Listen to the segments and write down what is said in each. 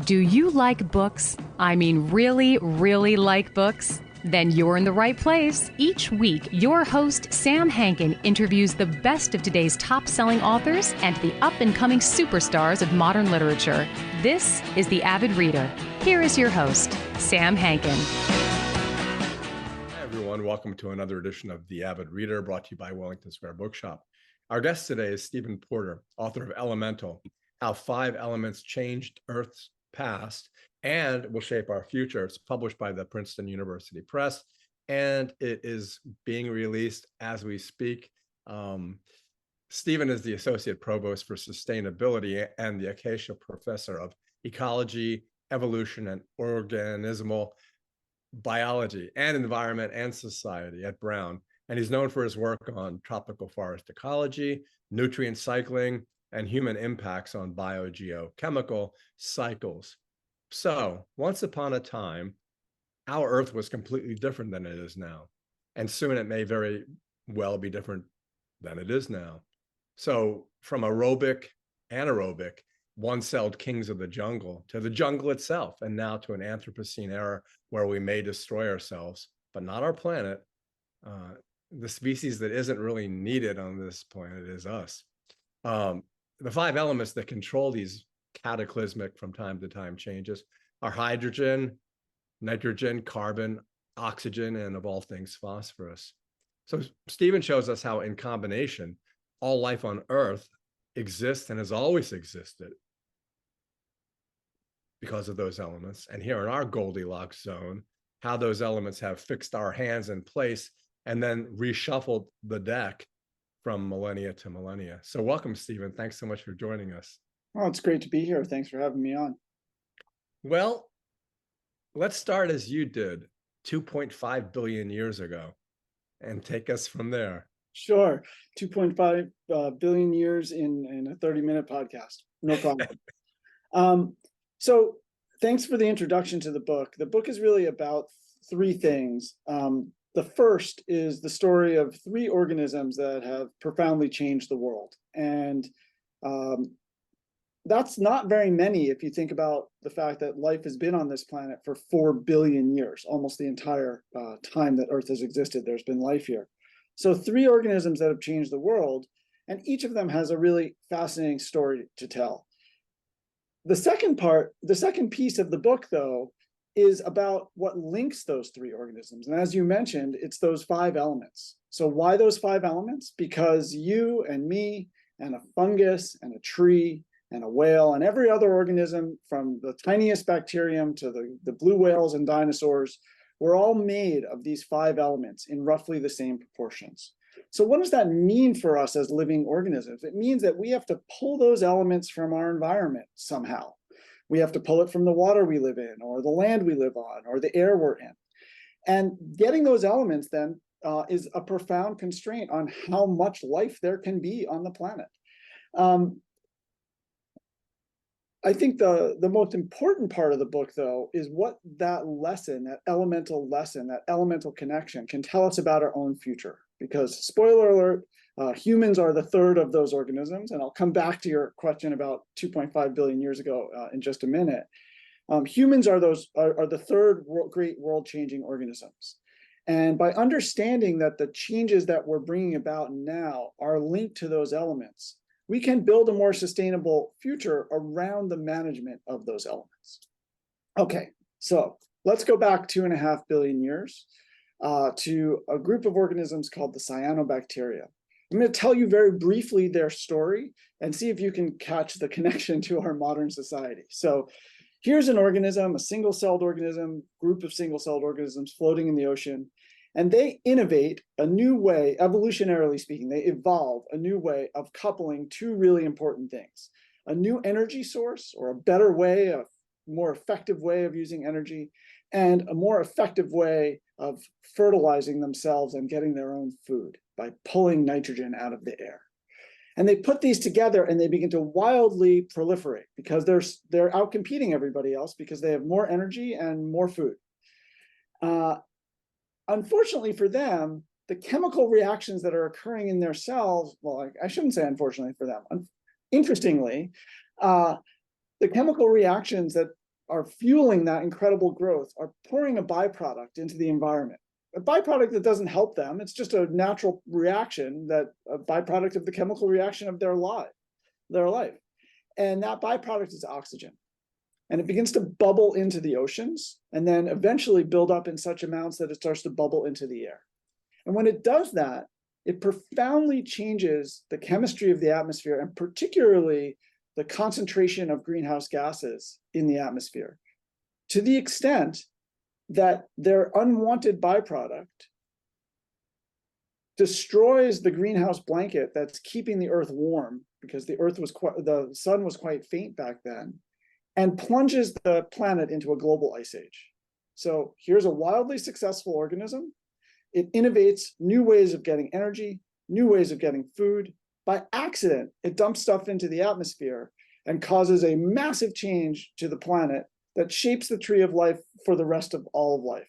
Do you like books? I mean, really, really like books? Then you're in the right place. Each week, your host, Sam Hankin, interviews the best of today's top-selling authors and the up-and-coming superstars of modern literature. This is The Avid Reader. Here is your host, Sam Hankin. Hi, everyone. Welcome to another edition of The Avid Reader, brought to you by Wellington Square Bookshop. Our guest today is Stephen Porder, author of Elemental, How 5 Elements Changed Earth's Past and Will Shape Our Future. It's published by the Princeton University Press, and it is being released as we speak. Stephen is the Associate Provost for Sustainability and the Acacia Professor of Ecology, Evolution, and Organismal Biology and Environment and Society at Brown. And he's known for his work on tropical forest ecology, nutrient cycling, and human impacts on biogeochemical cycles. So once upon a time, our Earth was completely different than it is now. And soon it may very well be different than it is now. So from aerobic, anaerobic, one-celled kings of the jungle to the jungle itself, and now to an Anthropocene era where we may destroy ourselves, but not our planet. The species that isn't really needed on this planet is us. The 5 elements that control these cataclysmic from time to time changes are hydrogen, nitrogen, carbon, oxygen, and of all things, phosphorus. So Stephen shows us how in combination, all life on Earth exists and has always existed because of those elements. And here in our Goldilocks zone, how those elements have fixed our hands in place and then reshuffled the deck from millennia to millennia. So welcome, Stephen. Thanks so much for joining us. Oh, it's great to be here. Thanks for having me on. Well, let's start as you did 2.5 billion years ago and take us from there. Sure. 2.5 billion years in a 30-minute podcast. No problem. So thanks for the introduction to the book. The book is really about 3 things. The first is the story of 3 organisms that have profoundly changed the world. And that's not very many if you think about the fact that life has been on this planet for 4 billion years, almost the entire time that Earth has existed, there's been life here. So 3 organisms that have changed the world, and each of them has a really fascinating story to tell. The second piece of the book, though, is about what links those 3 organisms. And as you mentioned, it's those 5 elements. So why those 5 elements? Because you and me and a fungus and a tree and a whale and every other organism, from the tiniest bacterium to the blue whales and dinosaurs, we're all made of these 5 elements in roughly the same proportions. So what does that mean for us as living organisms? It means that we have to pull those elements from our environment somehow. We have to pull it from the water we live in, or the land we live on, or the air we're in. And getting those elements then is a profound constraint on how much life there can be on the planet. I think the most important part of the book, though, is what that lesson, that elemental connection can tell us about our own future. Because, spoiler alert, humans are the 3rd of those organisms. And I'll come back to your question about 2.5 billion years ago in just a minute. Humans are the 3rd great world-changing organisms. And by understanding that the changes that we're bringing about now are linked to those elements, we can build a more sustainable future around the management of those elements. Okay, so let's go back 2.5 billion years to a group of organisms called the cyanobacteria. I'm going to tell you very briefly their story and see if you can catch the connection to our modern society. So here's an organism, a single-celled organism, group of single-celled organisms floating in the ocean. And they innovate a new way, evolutionarily speaking, they evolve a new way of coupling 2 really important things: a new energy source, or a better way, a more effective way of using energy, and a more effective way of fertilizing themselves and getting their own food by pulling nitrogen out of the air. And they put these together and they begin to wildly proliferate because they're outcompeting everybody else because they have more energy and more food. Unfortunately for them, the chemical reactions that are occurring in their cells, well, I shouldn't say unfortunately for them. Interestingly, the chemical reactions that are fueling that incredible growth are pouring a byproduct into the environment. A byproduct that doesn't help them. It's just a natural reaction, that a byproduct of the chemical reaction of their life. And that byproduct is oxygen. And it begins to bubble into the oceans and then eventually build up in such amounts that it starts to bubble into the air. And when it does that, it profoundly changes the chemistry of the atmosphere, and particularly the concentration of greenhouse gases in the atmosphere, to the extent that their unwanted byproduct destroys the greenhouse blanket that's keeping the earth warm, because the sun was quite faint back then, and plunges the planet into a global ice age. So here's a wildly successful organism. It innovates new ways of getting energy, new ways of getting food. By accident, it dumps stuff into the atmosphere and causes a massive change to the planet that shapes the tree of life for the rest of all of life.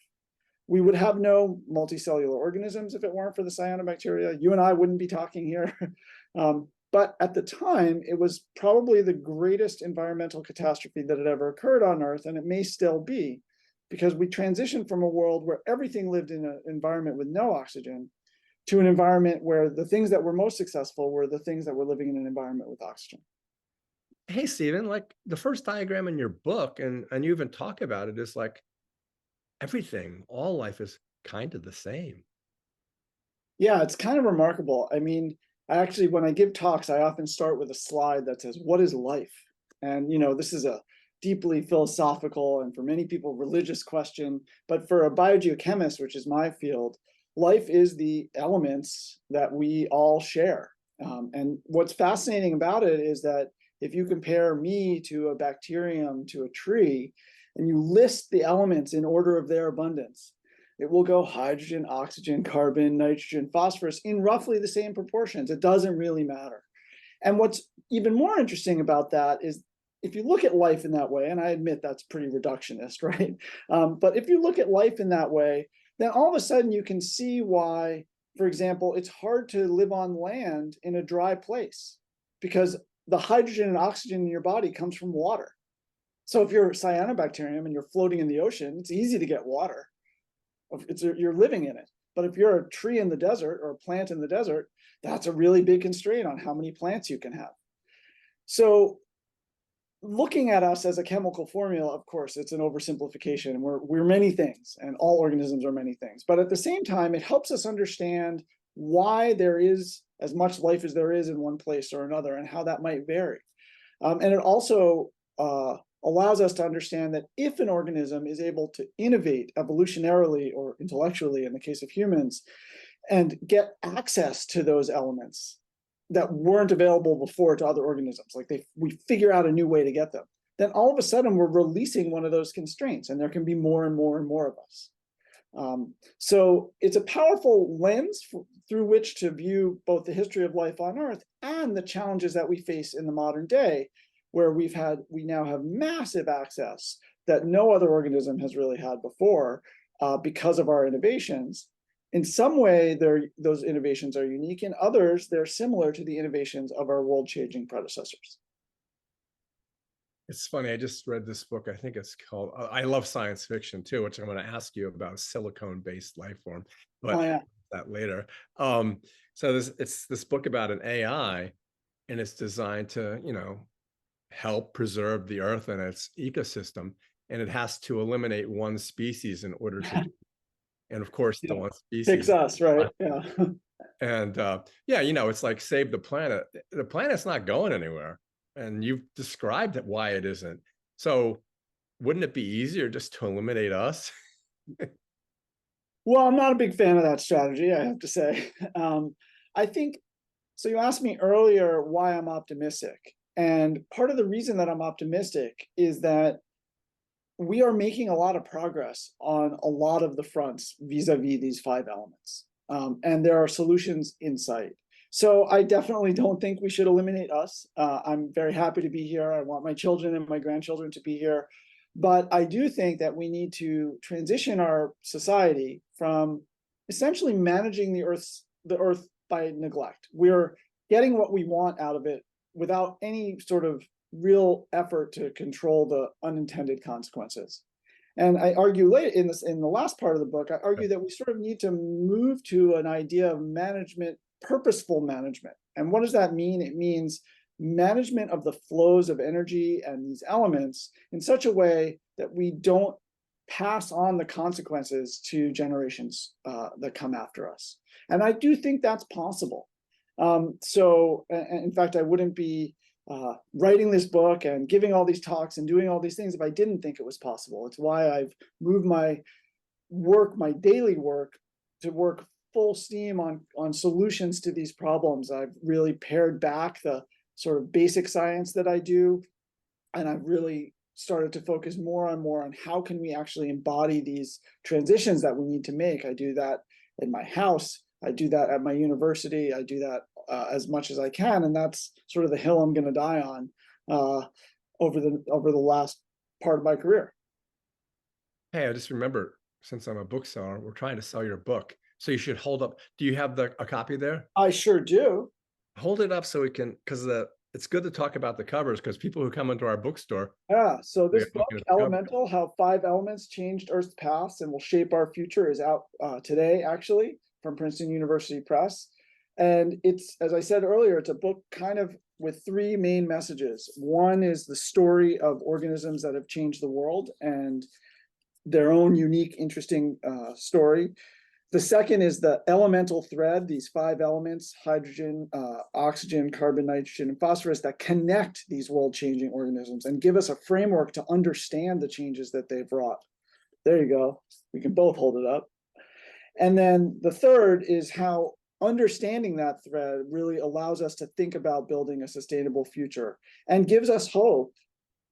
We would have no multicellular organisms if it weren't for the cyanobacteria. You and I wouldn't be talking here. But at the time, it was probably the greatest environmental catastrophe that had ever occurred on Earth, and it may still be, because we transitioned from a world where everything lived in an environment with no oxygen to an environment where the things that were most successful were the things that were living in an environment with oxygen. Hey, Stephen, like the first diagram in your book, and you even talk about it, is like everything, all life is kind of the same. Yeah, it's kind of remarkable. I mean, I actually, when I give talks, I often start with a slide that says, what is life? And, this is a deeply philosophical and for many people religious question, but for a biogeochemist, which is my field, life is the elements that we all share. And what's fascinating about it is that if you compare me to a bacterium to a tree, and you list the elements in order of their abundance, it will go hydrogen, oxygen, carbon, nitrogen, phosphorus in roughly the same proportions. It doesn't really matter. And what's even more interesting about that is if you look at life in that way, and I admit that's pretty reductionist, right? But if you look at life in that way, then all of a sudden you can see why, for example, it's hard to live on land in a dry place, because the hydrogen and oxygen in your body comes from water. So if you're a cyanobacterium and you're floating in the ocean, it's easy to get water. You're living in it. But if you're a tree in the desert or a plant in the desert, that's a really big constraint on how many plants you can have. So looking at us as a chemical formula, of course, it's an oversimplification. We're many things, and all organisms are many things. But at the same time, it helps us understand why there is as much life as there is in one place or another, and how that might vary. And it also allows us to understand that if an organism is able to innovate evolutionarily or intellectually, in the case of humans, and get access to those elements that weren't available before to other organisms, like we figure out a new way to get them, then all of a sudden we're releasing one of those constraints, and there can be more and more and more of us. So it's a powerful lens through which to view both the history of life on Earth and the challenges that we face in the modern day, where we now have massive access that no other organism has really had before because of our innovations. In some way, those innovations are unique. In others, they're similar to the innovations of our world-changing predecessors. It's funny, I just read this book. I think it's called, I love science fiction too, which I'm going to ask you about, silicone-based life form, but that later. So it's this book about an AI, and it's designed to, help preserve the Earth and its ecosystem, and it has to eliminate one species in order to do. And of course, the one species picks us, right? Yeah. And it's like save the planet. The planet's not going anywhere, and you've described why it isn't. So wouldn't it be easier just to eliminate us? Well, I'm not a big fan of that strategy, I have to say. I think, so you asked me earlier why I'm optimistic. And part of the reason that I'm optimistic is that we are making a lot of progress on a lot of the fronts vis-a-vis these 5 elements. And there are solutions in sight. So I definitely don't think we should eliminate us. I'm very happy to be here. I want my children and my grandchildren to be here. But I do think that we need to transition our society from essentially managing the Earth by neglect. We're getting what we want out of it without any sort of real effort to control the unintended consequences. And I argue later in the last part of the book, I argue that we sort of need to move to an idea of management, purposeful management. And what does that mean? It means management of the flows of energy and these elements in such a way that we don't pass on the consequences to generations that come after us. And I do think that's possible. So in fact, I wouldn't be writing this book and giving all these talks and doing all these things if I didn't think it was possible. It's why I've moved my work, my daily work, to work full steam on solutions to these problems. I've really pared back the sort of basic science that I do, and I've really started to focus more and more on how can we actually embody these transitions that we need to make. I do that in my house. I do that at my university. I do that as much as I can, and that's sort of the hill I'm going to die on over the last part of my career. Hey, I just remember, since I'm a bookseller, we're trying to sell your book, so you should hold up. Do you have a copy there? I sure do. Hold it up so we can, because it's good to talk about the covers, because people who come into our bookstore. Yeah, so this book, looking at the Elemental, How 5 Elements Changed Earth's Past and Will Shape Our Future, is out today, actually, from Princeton University Press. And it's, as I said earlier, it's a book kind of with 3 main messages. One is the story of organisms that have changed the world and their own unique, interesting story. The second is the elemental thread, these 5 elements, hydrogen, oxygen, carbon, nitrogen, and phosphorus, that connect these world-changing organisms and give us a framework to understand the changes that they've wrought. There you go. We can both hold it up. And then the third is how understanding that thread really allows us to think about building a sustainable future and gives us hope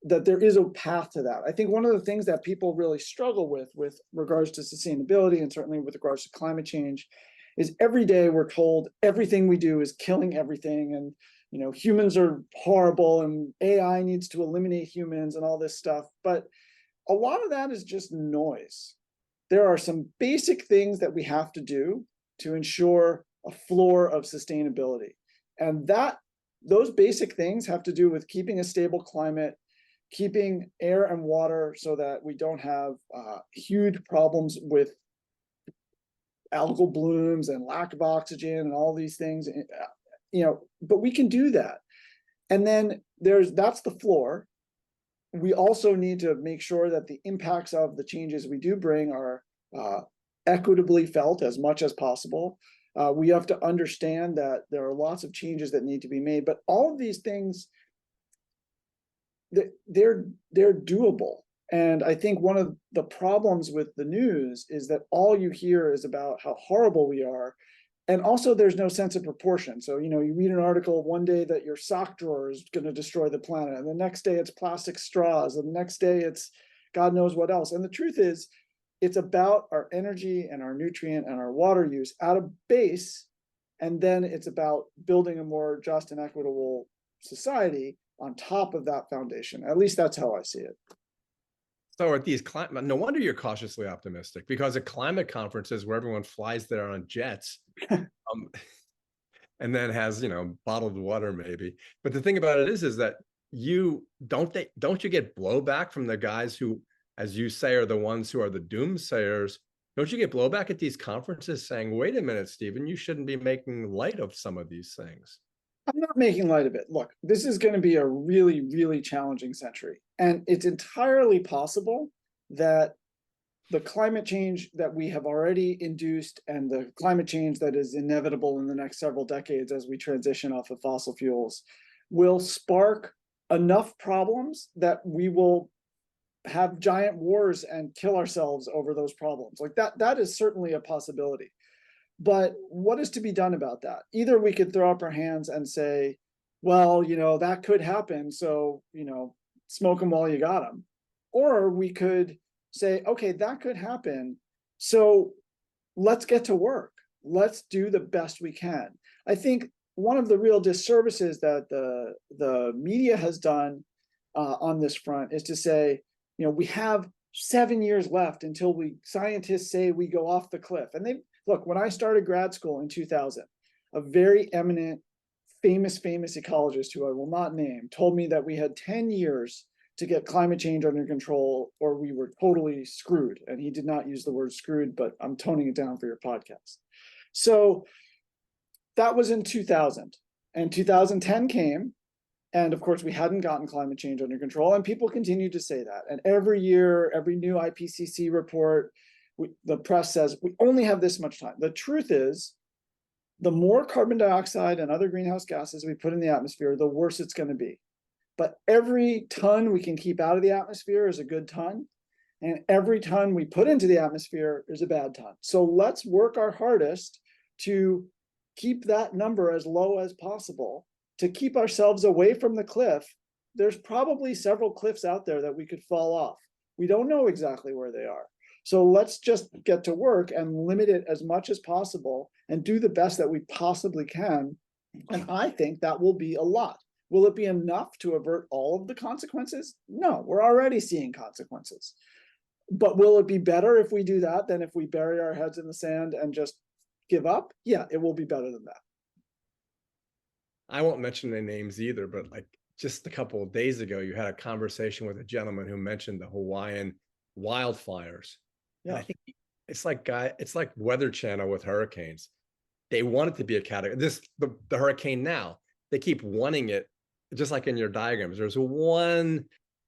that there is a path to that. I think one of the things that people really struggle with regards to sustainability, and certainly with regards to climate change, is every day we're told everything we do is killing everything, and humans are horrible, and AI needs to eliminate humans and all this stuff. But a lot of that is just noise. There are some basic things that we have to do to ensure a floor of sustainability. And those basic things have to do with keeping a stable climate, keeping air and water so that we don't have huge problems with algal blooms and lack of oxygen and all these things, but we can do that. And then that's the floor. We also need to make sure that the impacts of the changes we do bring are equitably felt as much as possible. We have to understand that there are lots of changes that need to be made, but all of these things, they're doable. And I think one of the problems with the news is that all you hear is about how horrible we are. And also there's no sense of proportion. So, you read an article one day that your sock drawer is going to destroy the planet, and the next day it's plastic straws, and the next day it's God knows what else. And the truth is, it's about our energy and our nutrient and our water use at a base. And then it's about building a more just and equitable society on top of that foundation. At least that's how I see it. So at these no wonder you're cautiously optimistic, because at climate conferences where everyone flies there on jets, and then has bottled water maybe. But the thing about it is that don't you get blowback from the guys who, as you say, are the ones who are the doomsayers? Don't you get blowback at these conferences saying, "Wait a minute, Stephen, you shouldn't be making light of some of these things"? I'm not making light of it. Look, this is going to be a really, really challenging century. And it's entirely possible that the climate change that we have already induced and the climate change that is inevitable in the next several decades as we transition off of fossil fuels will spark enough problems that we will have giant wars and kill ourselves over those problems. Like that is certainly a possibility. But what is to be done about that? Either we could throw up our hands and say, well, that could happen, so, smoke them while you got them. Or we could say, okay, that could happen, so let's get to work. Let's do the best we can. I think one of the real disservices that the media has done on this front is to say, we have 7 years left until scientists say we go off the cliff. And look, when I started grad school in 2000, a very eminent famous ecologist who I will not name told me that we had 10 years to get climate change under control or we were totally screwed. And he did not use the word screwed, but I'm toning it down for your podcast. So that was in 2000, and 2010 came. And of course, we hadn't gotten climate change under control, and people continued to say that. And every year, every new IPCC report, the press says, we only have this much time. The truth is, the more carbon dioxide and other greenhouse gases we put in the atmosphere, the worse it's going to be. But every ton we can keep out of the atmosphere is a good ton. And every ton we put into the atmosphere is a bad ton. So let's work our hardest to keep that number as low as possible, to keep ourselves away from the cliff. There's probably several cliffs out there that we could fall off. We don't know exactly where they are. So let's just get to work and limit it as much as possible and do the best that we possibly can. And I think that will be a lot. Will it be enough to avert all of the consequences? No, we're already seeing consequences. But will it be better if we do that than if we bury our heads in the sand and just give up? Yeah, it will be better than that. I won't mention their names either, but like just a couple of days ago, you had a conversation with a gentleman who mentioned the Hawaiian wildfires. Yeah, and I think it's like Weather Channel with hurricanes. They want it to be a category. The hurricane now, they keep wanting it, just like in your diagrams. There's one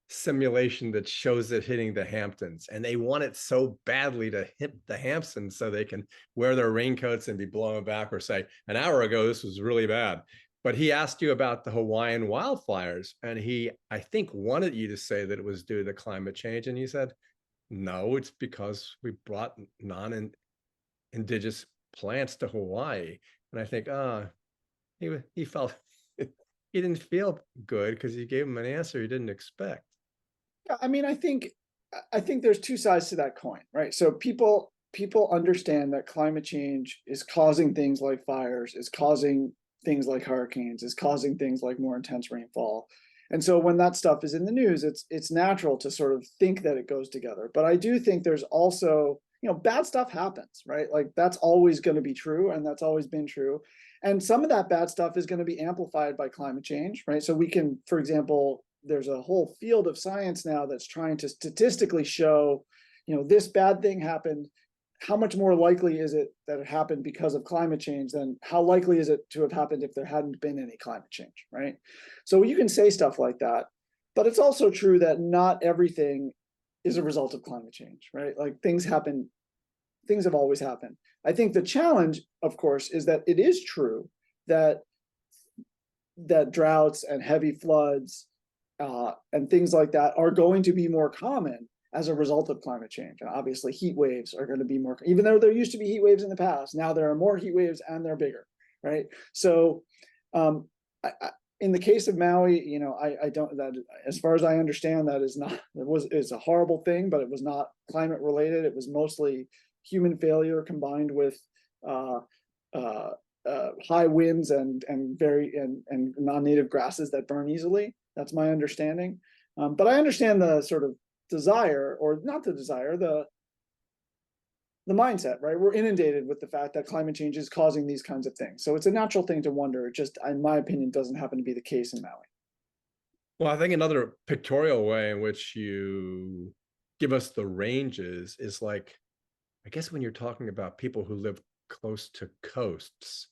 simulation that shows it hitting the Hamptons, and they want it so badly to hit the Hamptons so they can wear their raincoats and be blown back, or say, an hour ago, this was really bad. But he asked you about the Hawaiian wildfires, and he, I think, wanted you to say that it was due to climate change. And he said, no, it's because we brought non-indigenous plants to Hawaii. And I think, he felt, he didn't feel good because you gave him an answer he didn't expect. Yeah, I mean, I think there's two sides to that coin, right? So people understand that climate change is causing things like fires, is causing things like hurricanes, is causing things like more intense rainfall. And so when that stuff is in the news, it's natural to sort of think that it goes together. But I do think there's also, bad stuff happens, right? Like that's always going to be true, and that's always been true. And some of that bad stuff is going to be amplified by climate change, right? So we can, for example, there's a whole field of science now that's trying to statistically show, this bad thing happened. How much more likely is it that it happened because of climate change than how likely is it to have happened if there hadn't been any climate change, right? So you can say stuff like that, but it's also true that not everything is a result of climate change, right? Like things happen, things have always happened. I think the challenge, of course, is that it is true that droughts and heavy floods and things like that are going to be more common as a result of climate change. And obviously heat waves are going to be more, even though there used to be heat waves in the past, now there are more heat waves and they're bigger, right? So in the case of Maui, I don't, that as far as I understand, that is not, it's a horrible thing, but it was not climate related. It was mostly human failure combined with high winds and non-native grasses that burn easily. That's my understanding. But I understand the sort of desire, or not the desire, the mindset, right? We're inundated with the fact that climate change is causing these kinds of things. So it's a natural thing to wonder. It just, in my opinion, doesn't happen to be the case in Maui. Well, I think another pictorial way in which you give us the ranges is like, I guess when you're talking about people who live close to coasts,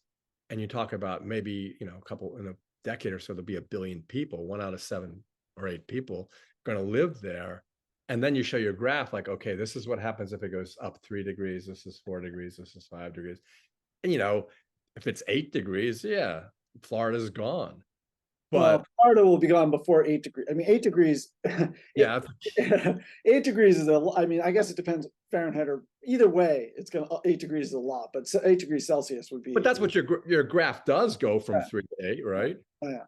and you talk about maybe, in a decade or so, there'll be 1 billion people, 1 out of 7 or 8 people going to live there. And then you show your graph like, okay, this is what happens if it goes up 3 degrees, this is 4 degrees, this is 5 degrees. And, if it's 8 degrees, yeah, Florida's gone. But Florida will be gone before 8 degrees. I mean, 8 degrees. Yeah. 8 degrees is I guess it depends Fahrenheit, or either way, 8 degrees is a lot, but 8 degrees Celsius would be. But that's what your graph does go from 3 to 8, right? Oh, yeah.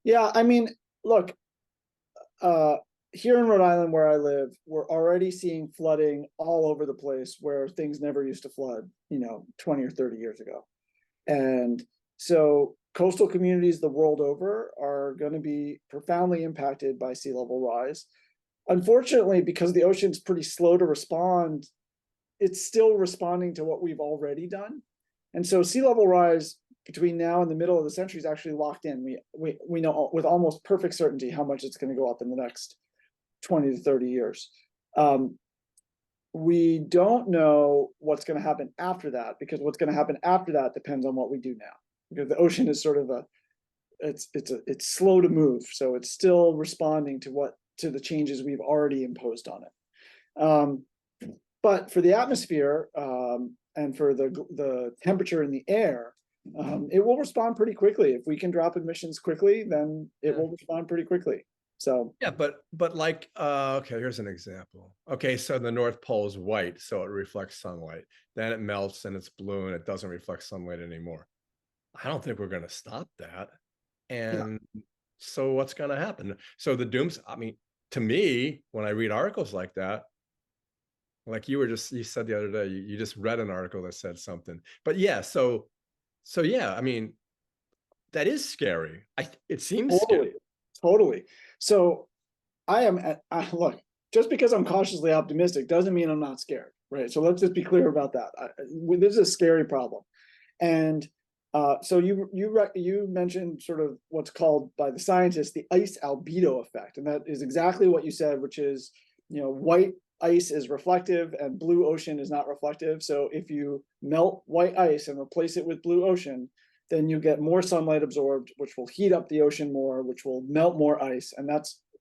Yeah. I mean, look, here in Rhode Island where I live, we're already seeing flooding all over the place where things never used to flood, 20 or 30 years ago. And so coastal communities the world over are going to be profoundly impacted by sea level rise. Unfortunately, because the ocean's pretty slow to respond, it's still responding to what we've already done. And so sea level rise between now and the middle of the century is actually locked in. We know with almost perfect certainty how much it's going to go up in the next 20 to 30 years. We don't know what's going to happen after that, because what's going to happen after that depends on what we do now. Because the ocean is sort of it's slow to move, so it's still responding to the changes we've already imposed on it. But for the atmosphere and for the temperature in the air, it will respond pretty quickly. If we can drop emissions quickly, then it will respond pretty quickly. So yeah, but like okay, here's an example. Okay, so the North Pole is white, so it reflects sunlight. Then it melts and it's blue and it doesn't reflect sunlight anymore. I don't think we're going to stop that. And so what's going to happen? So the dooms, I mean, to me, when I read articles like that, like you said the other day, you just read an article that said something. But yeah, so yeah, I mean, that is scary. It seems scary. Totally. So look, just because I'm cautiously optimistic doesn't mean I'm not scared, right? So let's just be clear about that. This is a scary problem. And so you mentioned sort of what's called by the scientists the ice albedo effect. And that is exactly what you said, which is, white ice is reflective and blue ocean is not reflective. So if you melt white ice and replace it with blue ocean, then you get more sunlight absorbed, which will heat up the ocean more, which will melt more ice. And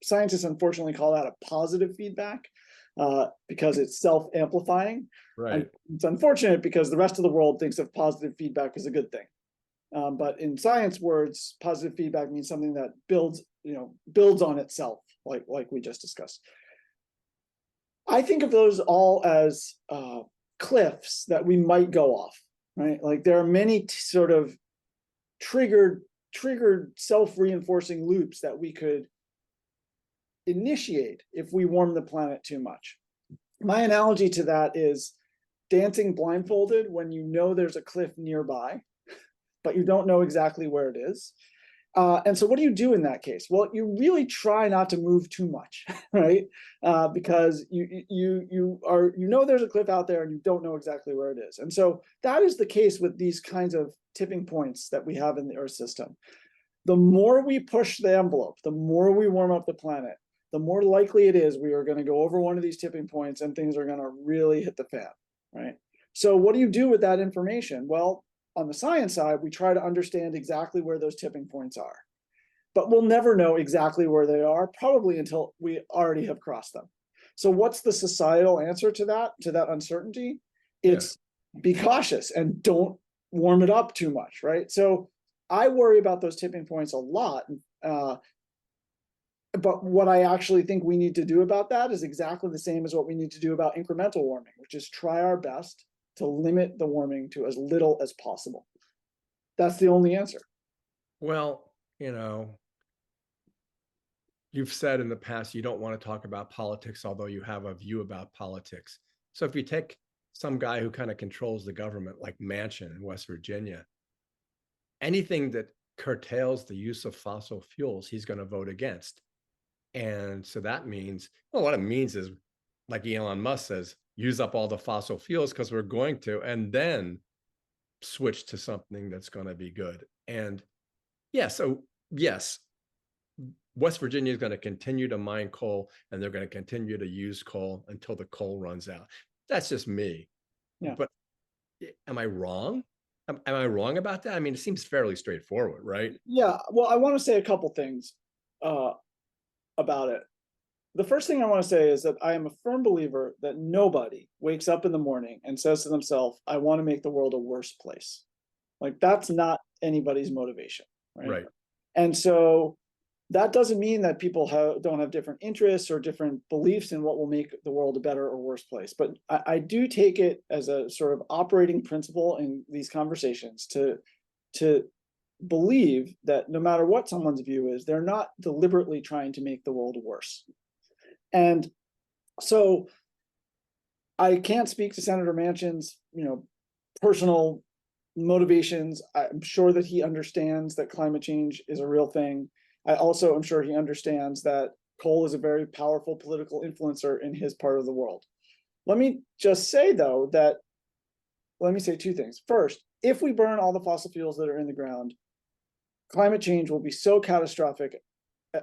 scientists unfortunately call that a positive feedback because it's self-amplifying. Right. And it's unfortunate because the rest of the world thinks of positive feedback as a good thing. But in science words, positive feedback means something that builds on itself, like we just discussed. I think of those all as cliffs that we might go off, right? Like there are many sort of triggered self-reinforcing loops that we could initiate if we warm the planet too much. My analogy to that is dancing blindfolded when you know there's a cliff nearby, but you don't know exactly where it is. And so what do you do in that case? Well, you really try not to move too much, right? Because you know there's a cliff out there and you don't know exactly where it is. And so that is the case with these kinds of tipping points that we have in the Earth system. The more we push the envelope, the more we warm up the planet, the more likely it is we are going to go over one of these tipping points and things are going to really hit the fan, right? So what do you do with that information? Well, on the science side, we try to understand exactly where those tipping points are. But we'll never know exactly where they are, probably until we already have crossed them. So what's the societal answer to that uncertainty? It's be cautious and don't warm it up too much, right? So I worry about those tipping points a lot. But what I actually think we need to do about that is exactly the same as what we need to do about incremental warming, which is try our best to limit the warming to as little as possible. That's the only answer. Well, you've said in the past you don't want to talk about politics, although you have a view about politics. So if you take some guy who kind of controls the government, like Manchin in West Virginia, anything that curtails the use of fossil fuels, he's going to vote against. And so that means, well, what it means is, like Elon Musk says, use up all the fossil fuels because we're going to, and then switch to something that's going to be good. And so yes, West Virginia is going to continue to mine coal and they're going to continue to use coal until the coal runs out. That's just me. Yeah. But am I wrong? Am I wrong about that? I mean, it seems fairly straightforward, right? Yeah. Well, I want to say a couple things about it. The first thing I want to say is that I am a firm believer that nobody wakes up in the morning and says to themselves, I want to make the world a worse place. Like that's not anybody's motivation, right? And so that doesn't mean that people don't have different interests or different beliefs in what will make the world a better or worse place. But I do take it as a sort of operating principle in these conversations to believe that no matter what someone's view is, they're not deliberately trying to make the world worse. And so I can't speak to Senator Manchin's, personal motivations. I'm sure that he understands that climate change is a real thing. I also am sure he understands that coal is a very powerful political influencer in his part of the world. Let me just say, though, that let me say two things. First, if we burn all the fossil fuels that are in the ground, climate change will be so catastrophic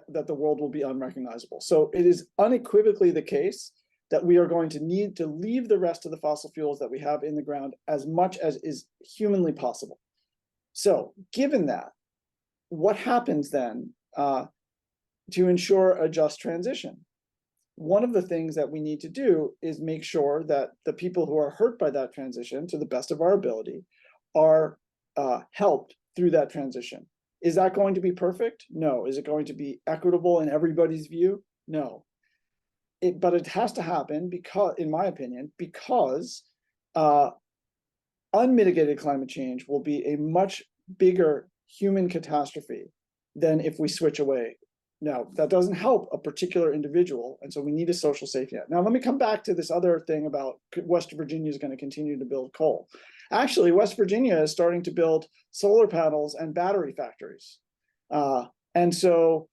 that the world will be unrecognizable. So it is unequivocally the case that we are going to need to leave the rest of the fossil fuels that we have in the ground as much as is humanly possible. So given that, what happens then to ensure a just transition? One of the things that we need to do is make sure that the people who are hurt by that transition, to the best of our ability, are helped through that transition. Is that going to be perfect? No. Is it going to be equitable in everybody's view? No. But it has to happen because, in my opinion, because unmitigated climate change will be a much bigger human catastrophe than if we switch away. Now, that doesn't help a particular individual, and so we need a social safety net. Now, let me come back to this other thing about West Virginia is going to continue to build coal. Actually, West Virginia is starting to build solar panels and battery factories. And so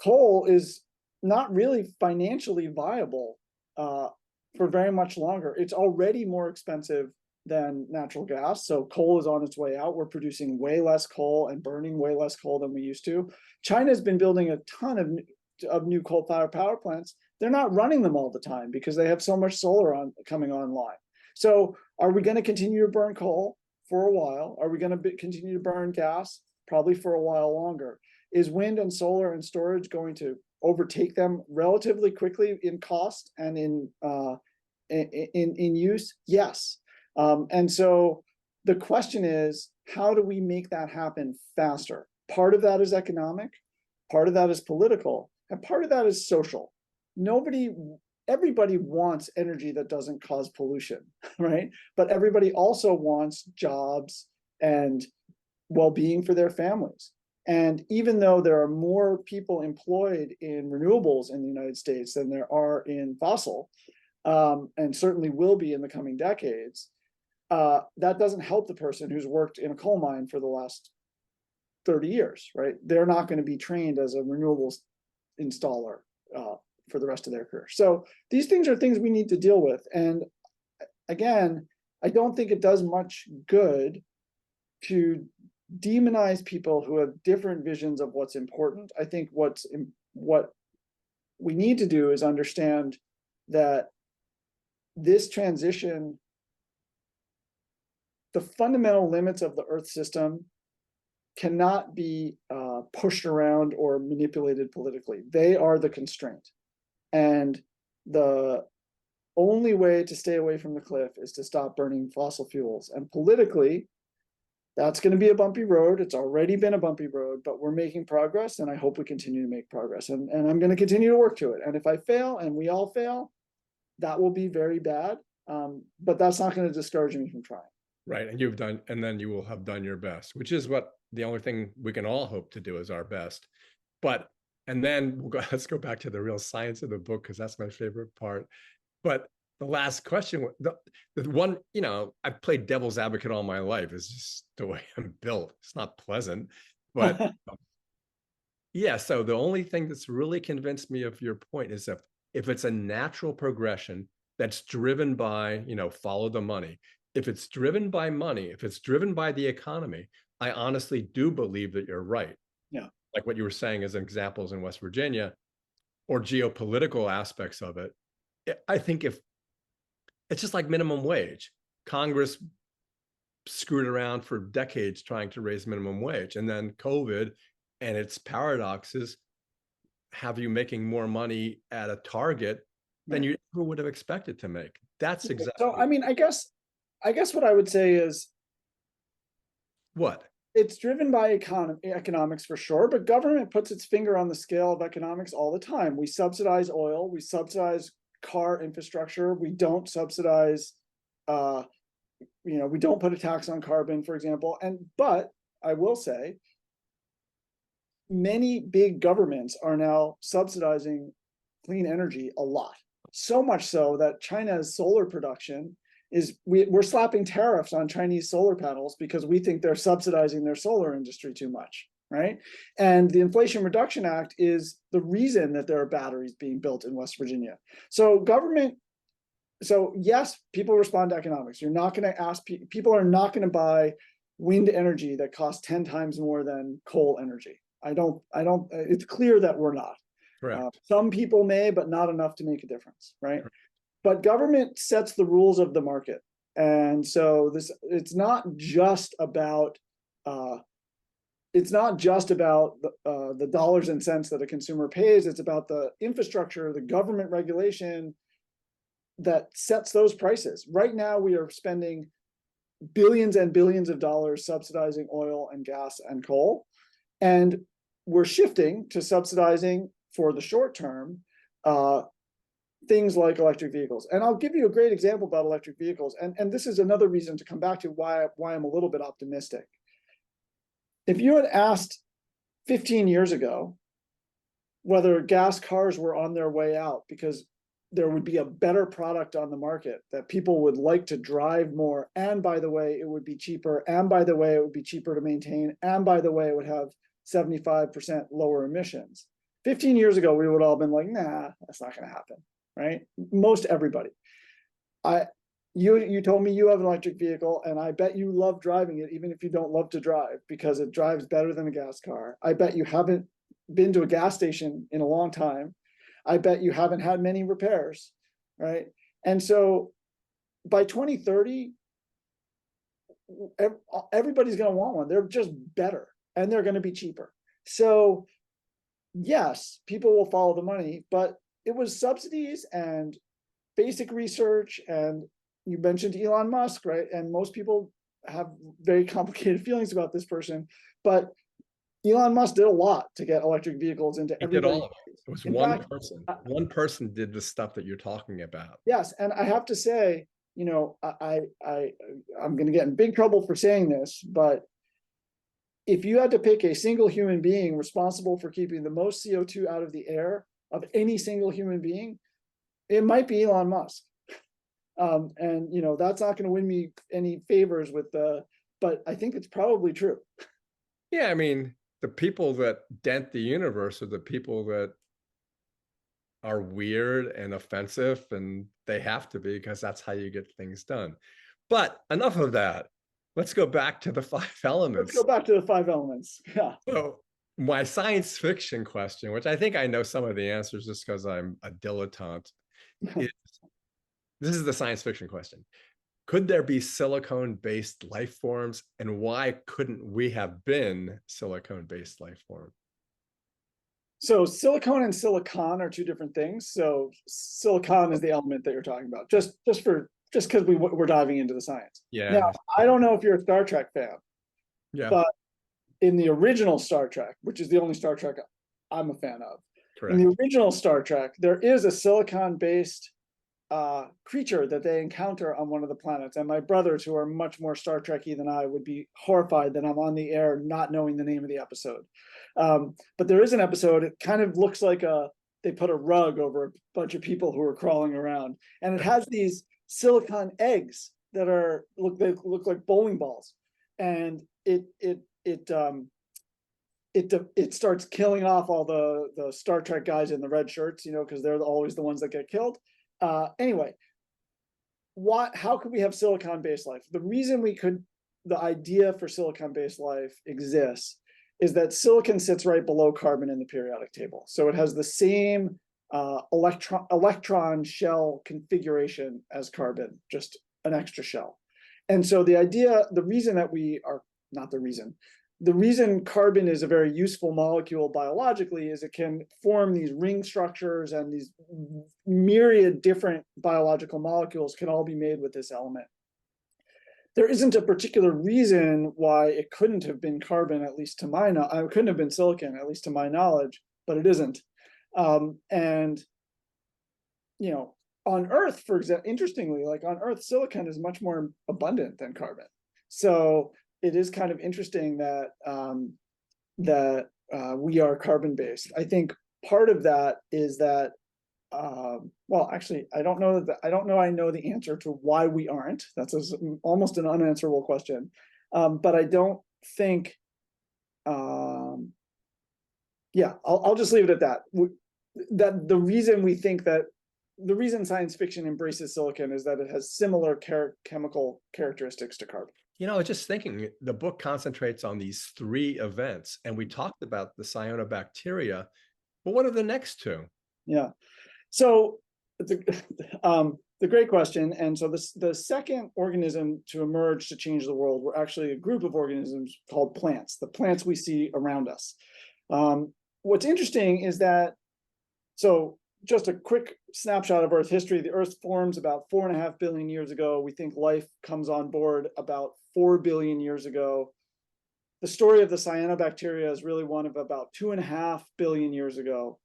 coal is not really financially viable for very much longer. It's already more expensive than natural gas. So coal is on its way out. We're producing way less coal and burning way less coal than we used to. China's been building a ton of new coal-fired power plants. They're not running them all the time because they have so much solar coming online. So are we going to continue to burn coal for a while? Are we going to continue to burn gas? Probably for a while longer. Is wind and solar and storage going to overtake them relatively quickly in cost and in use? Yes. And so the question is, how do we make that happen faster? Part of that is economic, part of that is political, and part of that is social. Everybody wants energy that doesn't cause pollution, right? But everybody also wants jobs and well-being for their families. And even though there are more people employed in renewables in the United States than there are in fossil, and certainly will be in the coming decades, that doesn't help the person who's worked in a coal mine for the last 30 years, right? They're not going to be trained as a renewables installer for the rest of their career. So these things are things we need to deal with. And again, I don't think it does much good to demonize people who have different visions of what's important. I think what we need to do is understand that this transition, the fundamental limits of the Earth system cannot be pushed around or manipulated politically. They are the constraint. And the only way to stay away from the cliff is to stop burning fossil fuels. And politically, that's going to be a bumpy road. It's already been a bumpy road, but we're making progress, and I hope we continue to make progress. And I'm going to continue to work to it. And if I fail, and we all fail, that will be very bad. But that's not going to discourage me from trying. Right. And then you will have done your best, which is what the only thing we can all hope to do is our best. And then let's go back to the real science of the book, because that's my favorite part. But the last question, the one, I've played devil's advocate all my life. It's just the way I'm built. It's not pleasant, but yeah. So the only thing that's really convinced me of your point is if it's a natural progression that's driven by, follow the money. If it's driven by money, if it's driven by the economy, I honestly do believe that you're right. Yeah. Like what you were saying as examples in West Virginia, or geopolitical aspects of it. I think if it's just like minimum wage, Congress screwed around for decades trying to raise minimum wage, and then COVID and its paradoxes have you making more money at a target than you ever would have expected to make. That's exactly. So, I guess what I would say is, what? It's driven by economics for sure, but government puts its finger on the scale of economics all the time. We subsidize oil, we subsidize car infrastructure, we don't subsidize, we don't put a tax on carbon, for example. But I will say, many big governments are now subsidizing clean energy a lot. So much so that China's solar production we're slapping tariffs on Chinese solar panels because we think they're subsidizing their solar industry too much, right? And the Inflation Reduction Act is the reason that there are batteries being built in West Virginia. So government So yes, people respond to economics. You're not going to ask people are not going to buy wind energy that costs 10 times more than coal energy. I don't, it's clear that we're not. Some people may, but not enough to make a difference, right? But government sets the rules of the market. And so it's not just about the dollars and cents that a consumer pays. It's about the infrastructure, the government regulation that sets those prices. Right now, we are spending billions and billions of dollars subsidizing oil and gas and coal. And we're shifting to subsidizing, for the short term, things like electric vehicles. And I'll give you a great example about electric vehicles. And this is another reason to come back to why I'm a little bit optimistic. If you had asked 15 years ago whether gas cars were on their way out because there would be a better product on the market that people would like to drive more, and by the way, it would be cheaper, and by the way, it would be cheaper to maintain, and by the way, it would have 75% lower emissions. 15 years ago, we would all have been like, nah, that's not going to happen, right? Most everybody. You told me you have an electric vehicle, and I bet you love driving it, even if you don't love to drive, because it drives better than a gas car. I bet you haven't been to a gas station in a long time. I bet you haven't had many repairs, right? And so by 2030, everybody's going to want one. They're just better, and they're going to be cheaper. So yes, people will follow the money, but it was subsidies and basic research. And you mentioned Elon Musk, right? And most people have very complicated feelings about this person, but Elon Musk did a lot to get electric vehicles into everybody. It was one person. One person did the stuff that you're talking about. Yes, and I have to say, you know, I'm going to get in big trouble for saying this, but if you had to pick a single human being responsible for keeping the most CO2 out of the air of any single human being, it might be Elon Musk. And you know, that's not going to win me any favors with but I think it's probably true. Yeah, I mean, the people that dent the universe are the people that are weird and offensive, and they have to be, because that's how you get things done. But enough of that. Let's go back to the 5 elements. Let's go back to the 5 elements. Yeah. So my science fiction question, which I think I know some of the answers just because I'm a dilettante, is, this is the science fiction question. Could there be silicone-based life forms, and why couldn't we have been silicone-based life form? So silicone and silicon are 2 different things. So silicon is the element that you're talking about, just because we're diving into the science. Yeah. Now, I don't know if you're a Star Trek fan. Yeah. But in the original Star Trek, which is the only Star Trek I'm a fan of, Correct. In the original Star Trek, there is a silicon-based creature that they encounter on one of the planets. And my brothers, who are much more Star Trek-y than I, would be horrified that I'm on the air not knowing the name of the episode. But there is an episode, it kind of looks like they put a rug over a bunch of people who are crawling around. And it has these silicon eggs that look like bowling balls. And it starts killing off all the Star Trek guys in the red shirts, you know, because they're always the ones that get killed. Anyway, how could we have silicon-based life? The idea for silicon-based life exists is that silicon sits right below carbon in the periodic table. So it has the same electron shell configuration as carbon, just an extra shell. And so the reason carbon is a very useful molecule biologically is it can form these ring structures, and these myriad different biological molecules can all be made with this element. There isn't a particular reason why it couldn't have been carbon, at least to my knowledge. It couldn't have been silicon, at least to my knowledge, but it isn't. And, you know, on Earth, for example, interestingly, like on Earth, silicon is much more abundant than carbon. So it is kind of interesting that we are carbon-based. I think part of that is that, well, actually, I don't know I know the answer to why we aren't. That's almost an unanswerable question. But I don't think, yeah, I'll just leave it at that. That the reason we think that the reason science fiction embraces silicon is that it has similar chemical characteristics to carbon. Just thinking, the book concentrates on these three events, and we talked about the cyanobacteria, but what are the next two? Yeah. So the great question. And so the second organism to emerge to change the world were actually a group of organisms called plants, the plants we see around us. What's interesting is that, so just a quick snapshot of Earth history, the Earth forms about 4.5 billion years ago. We think life comes on board about 4 billion years ago. The story of the cyanobacteria is really one of about 2.5 billion years ago.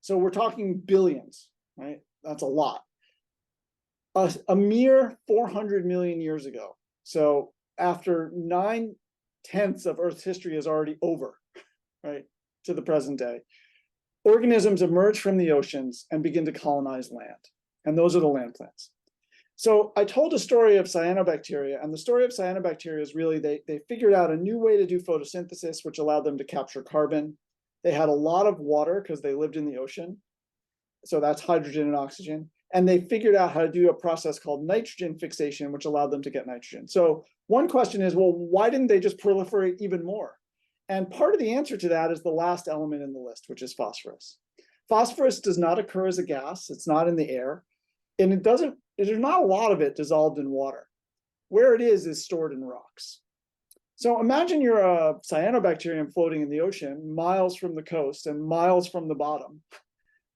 So we're talking billions, right? That's a lot. A mere 400 million years ago. So after 9/10 of Earth's history is already over, right, to the present day, organisms emerge from the oceans and begin to colonize land. And those are the land plants. So I told a story of cyanobacteria, and the story of cyanobacteria is really they figured out a new way to do photosynthesis, which allowed them to capture carbon. They had a lot of water because they lived in the ocean. So that's hydrogen and oxygen. And they figured out how to do a process called nitrogen fixation, which allowed them to get nitrogen. So one question is, well, why didn't they just proliferate even more? And part of the answer to that is the last element in the list, which is phosphorus. Phosphorus does not occur as a gas. It's not in the air. And there's not a lot of it dissolved in water. Where it is stored in rocks. So imagine you're a cyanobacterium floating in the ocean, miles from the coast and miles from the bottom.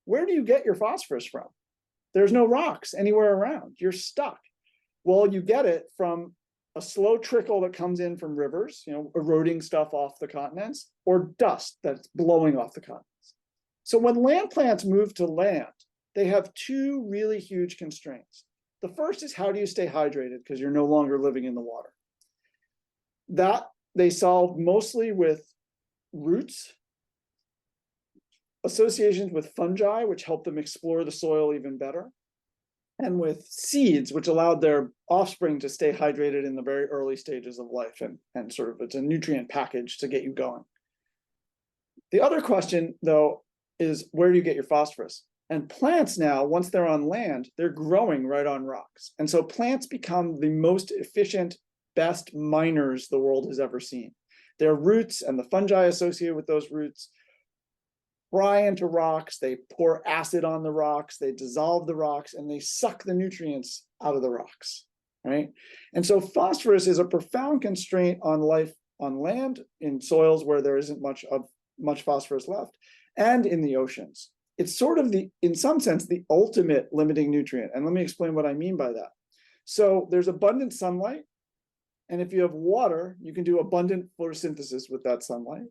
Where do you get your phosphorus from? There's no rocks anywhere around. You're stuck. Well, you get it from a slow trickle that comes in from rivers, eroding stuff off the continents, or dust that's blowing off the continents. So when land plants move to land, they have two really huge constraints. The first is, how do you stay hydrated? Because you're no longer living in the water. That they solve mostly with roots, associations with fungi, which help them explore the soil even better, and with seeds, which allowed their offspring to stay hydrated in the very early stages of life, and sort of it's a nutrient package to get you going. The other question, though, is where do you get your phosphorus? And plants now, once they're on land, they're growing right on rocks. And so plants become the most efficient, best miners the world has ever seen. Their roots and the fungi associated with those roots pry into rocks, they pour acid on the rocks, they dissolve the rocks, and they suck the nutrients out of the rocks, right? And so phosphorus is a profound constraint on life on land, in soils where there isn't much phosphorus left, and in the oceans. It's sort of in some sense, the ultimate limiting nutrient. And let me explain what I mean by that. So there's abundant sunlight, and if you have water, you can do abundant photosynthesis with that sunlight.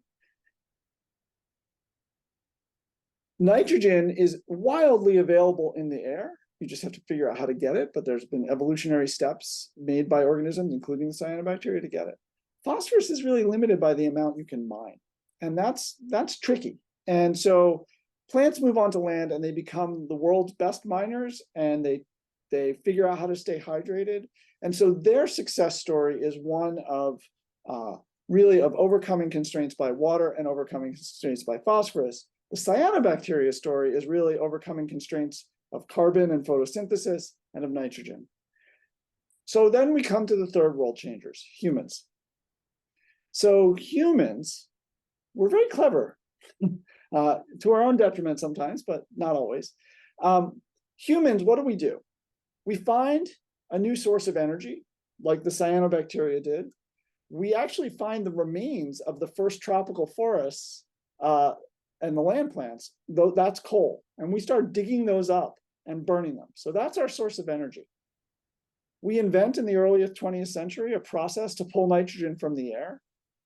Nitrogen is wildly available in the air. You just have to figure out how to get it, but there's been evolutionary steps made by organisms, including the cyanobacteria, to get it. Phosphorus is really limited by the amount you can mine, and that's tricky. And so plants move onto land and they become the world's best miners, and they figure out how to stay hydrated. And so their success story is one of really of overcoming constraints by water and overcoming constraints by phosphorus. The cyanobacteria story is really overcoming constraints of carbon and photosynthesis and of nitrogen. So then we come to the third world changers, humans. So humans, we're very clever, to our own detriment sometimes, but not always. Humans, what do? We find a new source of energy, like the cyanobacteria did. We actually find the remains of the first tropical forests and the land plants, though that's coal. And we start digging those up and burning them. So that's our source of energy. We invent in the early 20th century a process to pull nitrogen from the air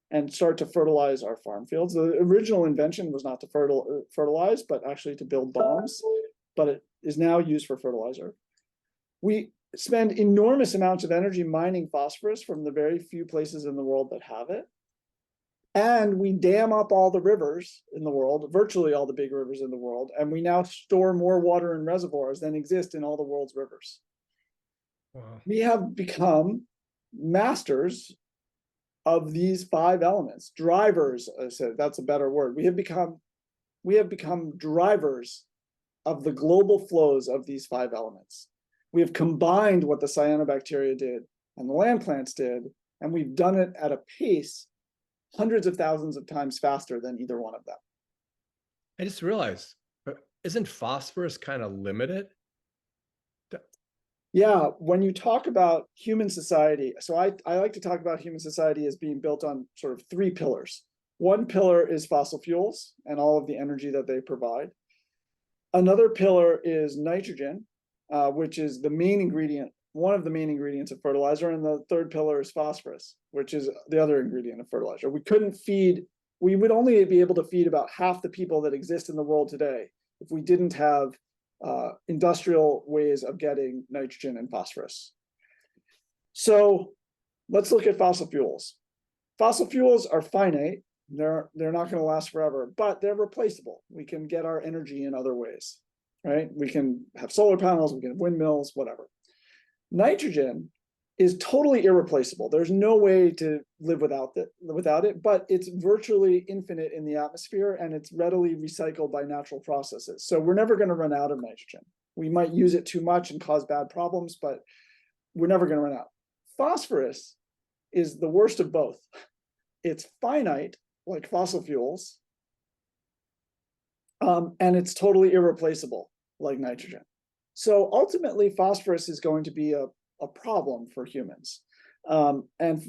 and start to fertilize our farm fields. The original invention was not to fertilize, but actually to build bombs, but it is now used for fertilizer. We spend enormous amounts of energy mining phosphorus from the very few places in the world that have it. And we dam up all the rivers in the world, virtually all the big rivers in the world, and we now store more water in reservoirs than exist in all the world's rivers. Wow. We have become masters of these 5 elements, drivers. I said that's a better word. We have become drivers of the global flows of these 5 elements. We have combined what the cyanobacteria did and the land plants did, and we've done it at a pace hundreds of thousands of times faster than either one of them. I just realized, isn't phosphorus kind of limited? Yeah, when you talk about human society, so I like to talk about human society as being built on sort of 3 pillars. One pillar is fossil fuels and all of the energy that they provide. Another pillar is nitrogen, which is the main ingredient, one of the main ingredients of fertilizer. And the third pillar is phosphorus, which is the other ingredient of fertilizer. We would only be able to feed about half the people that exist in the world today if we didn't have industrial ways of getting nitrogen and phosphorus. So let's look at fossil fuels. Fossil fuels are finite. They're not going to last forever, but they're replaceable. We can get our energy in other ways, right? We can have solar panels, we can have windmills, whatever. Nitrogen is totally irreplaceable. There's no way to live without it, but it's virtually infinite in the atmosphere, and it's readily recycled by natural processes. So we're never going to run out of nitrogen. We might use it too much and cause bad problems, but we're never going to run out. Phosphorus is the worst of both. It's finite, like fossil fuels, and it's totally irreplaceable, like nitrogen. So ultimately, phosphorus is going to be a problem for humans. And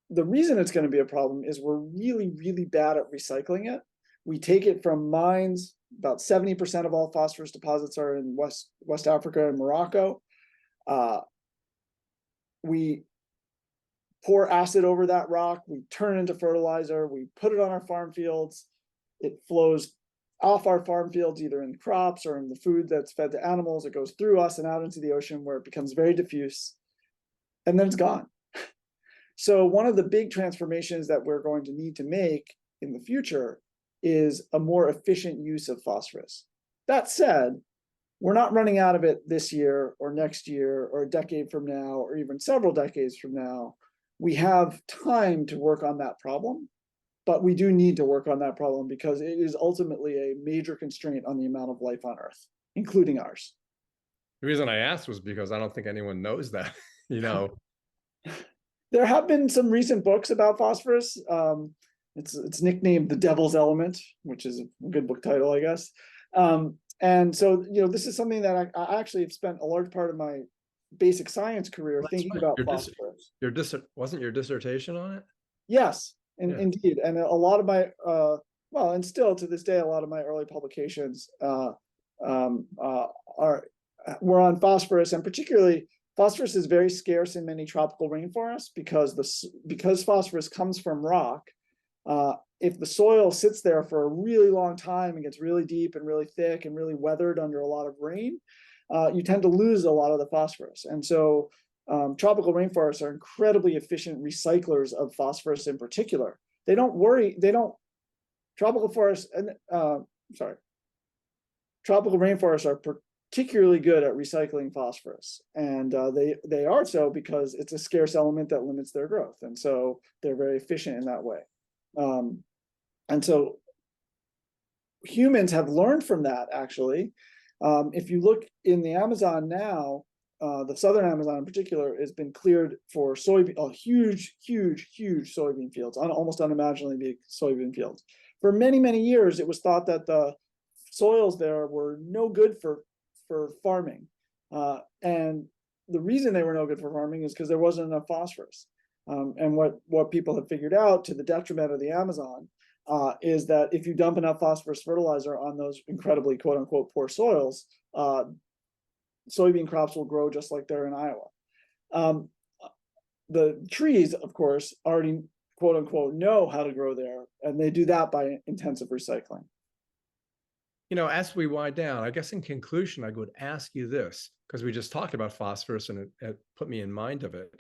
the reason it's going to be a problem is we're really, really bad at recycling it. We take it from mines. About 70% of all phosphorus deposits are in West Africa and Morocco. We pour acid over that rock, we turn it into fertilizer, we put it on our farm fields, it flows off our farm fields, either in crops or in the food that's fed to animals. It goes through us and out into the ocean where it becomes very diffuse, and then it's gone. So one of the big transformations that we're going to need to make in the future is a more efficient use of phosphorus. That said, we're not running out of it this year or next year or a decade from now or even several decades from now. We have time to work on that problem, but we do need to work on that problem because it is ultimately a major constraint on the amount of life on Earth, including ours. The reason I asked was because I don't think anyone knows that, you know. There have been some recent books about phosphorus. It's nicknamed The Devil's Element, which is a good book title, I guess. And so, this is something that I actually have spent a large part of my basic science career thinking about phosphorus. Wasn't your dissertation on it? Yes, indeed. And a lot of my, and still to this day, a lot of my early publications were on phosphorus, and particularly phosphorus is very scarce in many tropical rainforests because phosphorus comes from rock. If the soil sits there for a really long time and gets really deep and really thick and really weathered under a lot of rain, you tend to lose a lot of the phosphorus. And so tropical rainforests are incredibly efficient recyclers of phosphorus in particular. Tropical rainforests are particularly good at recycling phosphorus. And they are so because it's a scarce element that limits their growth. And so they're very efficient in that way. And so humans have learned from that, actually. If you look in the Amazon now, the southern Amazon in particular has been cleared for huge soybean fields, almost unimaginably big soybean fields. For many, many years, it was thought that the soils there were no good for farming. And the reason they were no good for farming is because there wasn't enough phosphorus. And what people have figured out, to the detriment of the Amazon, is that if you dump enough phosphorus fertilizer on those incredibly quote unquote poor soils, soybean crops will grow just like they're in Iowa. The trees, of course, already quote unquote know how to grow there, and they do that by intensive recycling. As we wind down, I guess in conclusion, I would ask you this, because we just talked about phosphorus and it put me in mind of it.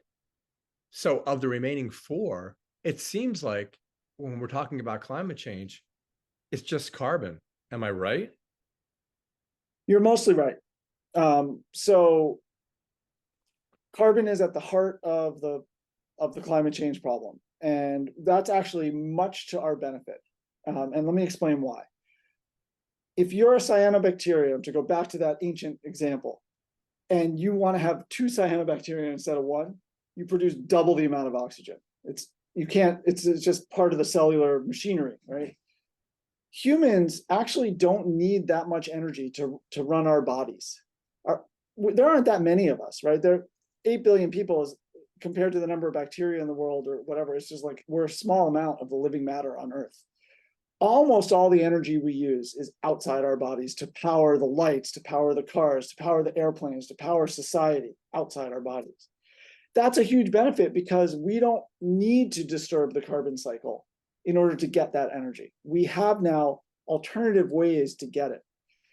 So of the remaining 4, it seems like when we're talking about climate change, it's just carbon. Am I right? You're mostly right. So carbon is at the heart of the climate change problem, and that's actually much to our benefit. And let me explain why. if you're a cyanobacteria, to go back to that ancient example, and you want to have 2 cyanobacteria instead of 1, you produce double the amount of oxygen. It's just part of the cellular machinery, right? Humans actually don't need that much energy to run our bodies. There aren't that many of us, right? There are 8 billion people is compared to the number of bacteria in the world or whatever. It's just like we're a small amount of the living matter on Earth. Almost all the energy we use is outside our bodies to power the lights, to power the cars, to power the airplanes, to power society outside our bodies. That's a huge benefit because we don't need to disturb the carbon cycle in order to get that energy. We have now alternative ways to get it.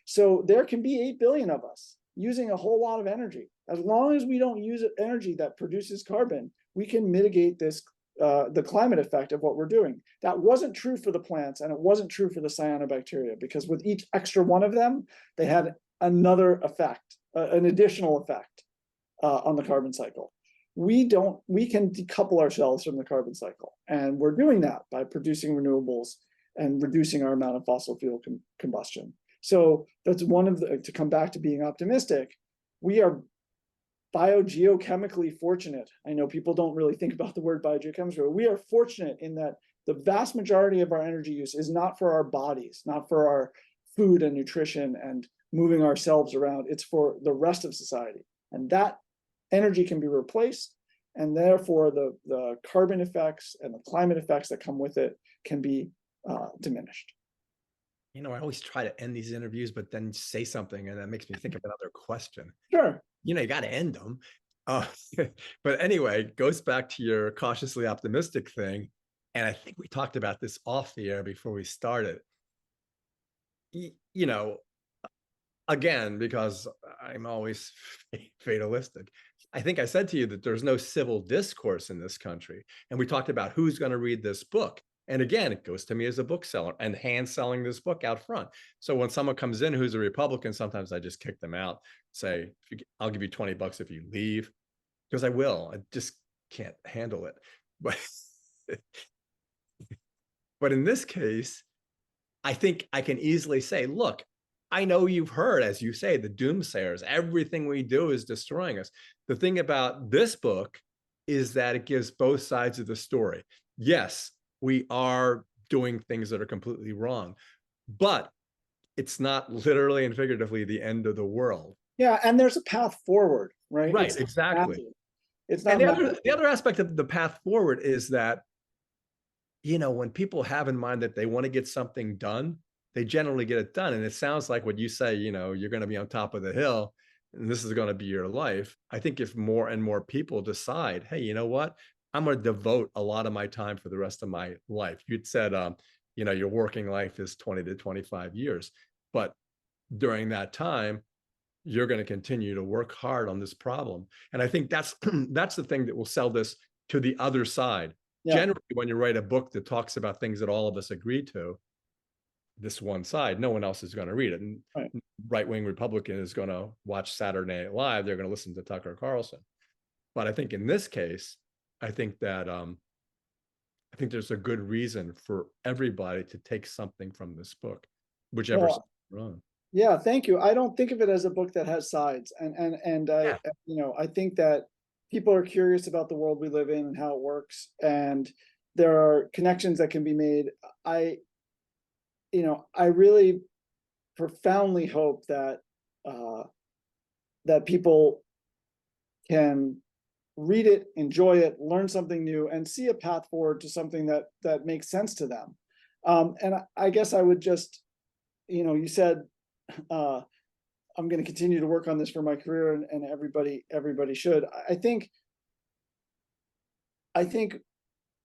So there can be 8 billion of us using a whole lot of energy. As long as we don't use energy that produces carbon, we can mitigate this the climate effect of what we're doing. That wasn't true for the plants, and it wasn't true for the cyanobacteria, because with each extra one of them, they had another effect, an additional effect on the carbon cycle. We can decouple ourselves from the carbon cycle, and we're doing that by producing renewables and reducing our amount of fossil fuel combustion. So that's one of the, to come back to being optimistic, we are biogeochemically fortunate. I know people don't really think about the word biogeochemistry, but we are fortunate in that the vast majority of our energy use is not for our bodies, not for our food and nutrition and moving ourselves around. It's for the rest of society. And that energy can be replaced. And therefore, the carbon effects and the climate effects that come with it can be diminished. You know, I always try to end these interviews, but then say something, and that makes me think of another question. Sure. You know, you got to end them. But anyway, it goes back to your cautiously optimistic thing. And I think we talked about this off the air before we started. You know, again, because I'm always fatalistic, I think I said to you that there's no civil discourse in this country. And we talked about who's going to read this book. And again, it goes to me as a bookseller and hand selling this book out front. So when someone comes in who's a Republican, sometimes I just kick them out, say, I'll give you $20 if you leave, because I will. I just can't handle it. But in this case, I think I can easily say, look, I know you've heard, as you say, the doomsayers, everything we do is destroying us. The thing about this book is that it gives both sides of the story. Yes, we are doing things that are completely wrong, but it's not literally and figuratively the end of the world. Yeah, and there's a path forward, right? Right, exactly. It's not. And the other aspect of the path forward is that, you know, when people have in mind that they want to get something done, they generally get it done. And it sounds like what you say, you know, you're going to be on top of the hill and this is going to be your life. I think if more and more people decide, hey, you know what, I'm going to devote a lot of my time for the rest of my life. You'd said, you know, your working life is 20 to 25 years, but during that time, you're going to continue to work hard on this problem. And I think that's the thing that will sell this to the other side. Yeah. Generally, when you write a book that talks about things that all of us agree to, this one side, no one else is going to read it. And right-wing Republican is going to watch Saturday Night Live. They're going to listen to Tucker Carlson. But I think in this case, I think that I think there's a good reason for everybody to take something from this book, whichever side you're on. Yeah, thank you. I don't think of it as a book that has sides, and you know, I think that people are curious about the world we live in and how it works, and there are connections that can be made. I really profoundly hope that that people can read it, enjoy it, learn something new, and see a path forward to something that makes sense to them. And I guess I would just, you know, you said, I'm going to continue to work on this for my career, and everybody should. I think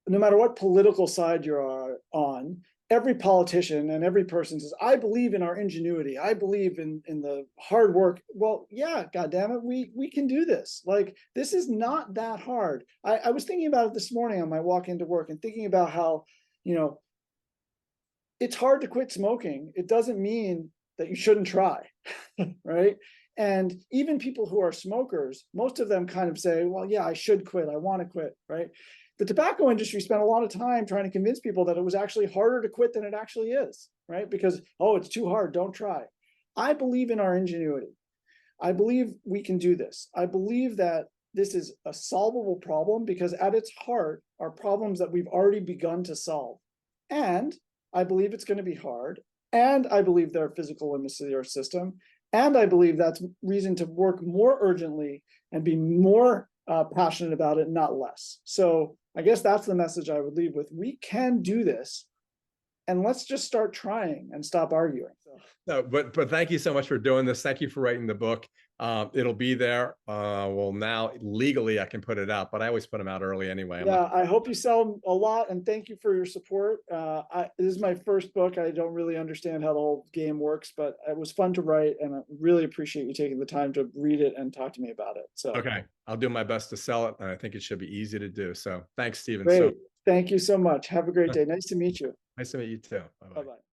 no matter what political side you're on, every politician and every person says, I believe in our ingenuity. I believe in the hard work. Well, yeah, goddammit, we can do this. Like, this is not that hard. I was thinking about it this morning on my walk into work and thinking about how, you know, it's hard to quit smoking. It doesn't mean that you shouldn't try, right? And even people who are smokers, most of them kind of say, well, yeah, I should quit. I want to quit, right? The tobacco industry spent a lot of time trying to convince people that it was actually harder to quit than it actually is, right? Because, oh, it's too hard, don't try. I believe in our ingenuity. I believe we can do this. I believe that this is a solvable problem because at its heart are problems that we've already begun to solve. And I believe it's going to be hard. And I believe there are physical limits to our system. And I believe that's reason to work more urgently and be more passionate about it, not less. So I guess that's the message I would leave with. We can do this, and let's just start trying and stop arguing. No, but thank you so much for doing this. Thank you for writing the book. It'll be there. Well, now legally I can put it out, but I always put them out early anyway. Yeah, I hope you sell them a lot, and thank you for your support. This is my first book. I don't really understand how the whole game works, but it was fun to write, and I really appreciate you taking the time to read it and talk to me about it. So okay, I'll do my best to sell it, and I think it should be easy to do. So thanks, Stephen. Great. Thank you so much. Have a great day. Nice to meet you. Nice to meet you too. Bye-bye.